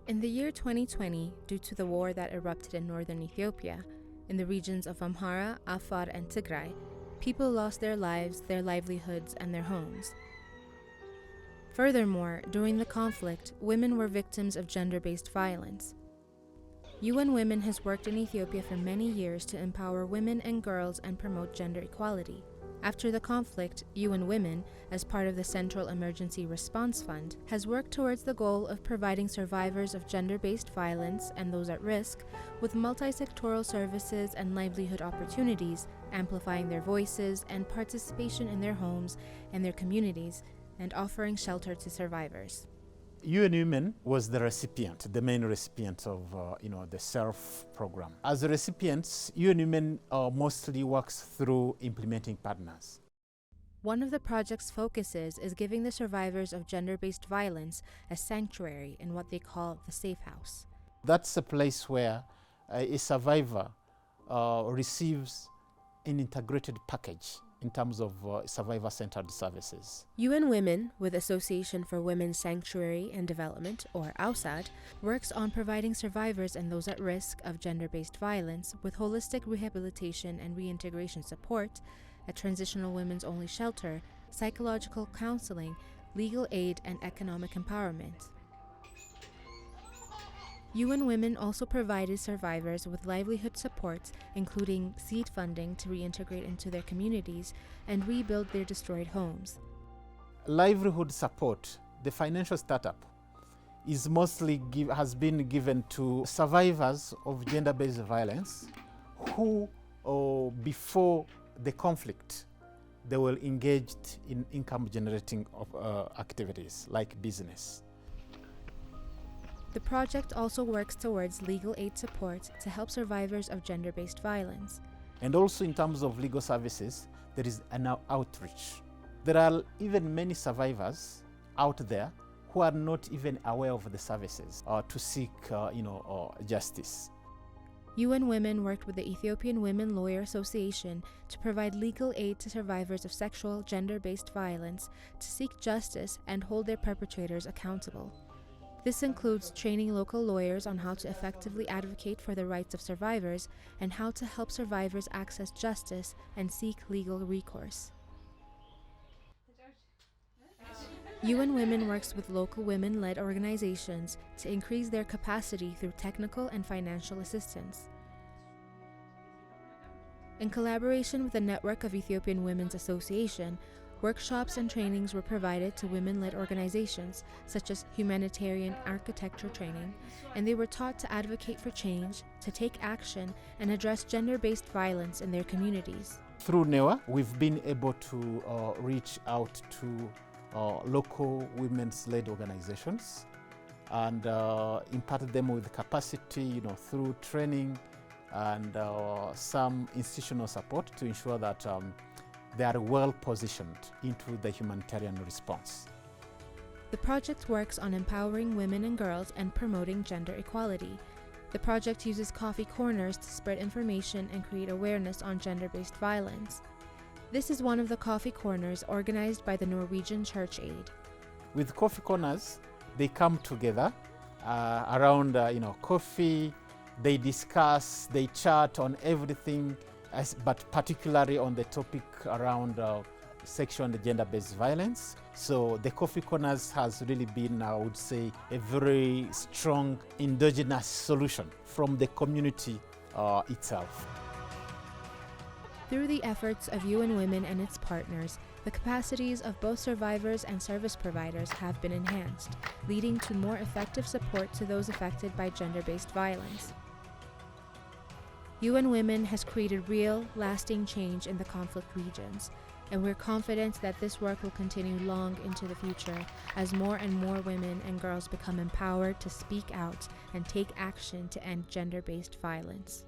In the year 2020, due to the war that erupted in northern Ethiopia, in the regions of Amhara, Afar, and Tigray, people lost their lives, their livelihoods, and their homes. Furthermore, during the conflict, women were victims of gender-based violence. UN Women has worked in Ethiopia for many years to empower women and girls and promote gender equality. After the conflict, UN Women, as part of the Central Emergency Response Fund, has worked towards the goal of providing survivors of gender-based violence and those at risk with multi-sectoral services and livelihood opportunities, amplifying their voices and participation in their homes and their communities, and offering shelter to survivors. UN Women was the recipient, the main recipient of the CERF program. As recipients, UN Women mostly works through implementing partners. One of the project's focuses is giving the survivors of gender-based violence a sanctuary in what they call the safe house. That's a place where a survivor receives an integrated package in terms of survivor-centered services. UN Women, with Association for Women's Sanctuary and Development, or AUSAD, works on providing survivors and those at risk of gender-based violence with holistic rehabilitation and reintegration support, a transitional women's-only shelter, psychological counseling, legal aid, and economic empowerment. UN Women also provided survivors with livelihood support, including seed funding to reintegrate into their communities and rebuild their destroyed homes. Livelihood support, the financial startup, is mostly has been given to survivors of gender-based violence who, before the conflict, they were engaged in income-generating activities like business. The project also works towards legal aid support to help survivors of gender-based violence. And also in terms of legal services, there is an outreach. There are even many survivors out there who are not even aware of the services to seek justice. UN Women worked with the Ethiopian Women Lawyer Association to provide legal aid to survivors of sexual gender-based violence to seek justice and hold their perpetrators accountable. This includes training local lawyers on how to effectively advocate for the rights of survivors and how to help survivors access justice and seek legal recourse. UN Women works with local women-led organizations to increase their capacity through technical and financial assistance. In collaboration with the network of Ethiopian Women's Association, workshops and trainings were provided to women-led organizations, such as humanitarian architecture training, and they were taught to advocate for change, to take action, and address gender-based violence in their communities. Through NEWA, we've been able to reach out to local women's-led organizations and impart them with capacity, through training and some institutional support to ensure that they are well positioned into the humanitarian response. The project works on empowering women and girls and promoting gender equality. The project uses coffee corners to spread information and create awareness on gender-based violence. This is one of the coffee corners organized by the Norwegian Church Aid. With coffee corners, they come together around coffee. They discuss, they chat on everything, but particularly on the topic around sexual and gender-based violence. So the coffee corners has really been, I would say, a very strong endogenous solution from the community itself. Through the efforts of UN Women and its partners, the capacities of both survivors and service providers have been enhanced, leading to more effective support to those affected by gender-based violence. UN Women has created real, lasting change in the conflict regions, and we're confident that this work will continue long into the future as more and more women and girls become empowered to speak out and take action to end gender-based violence.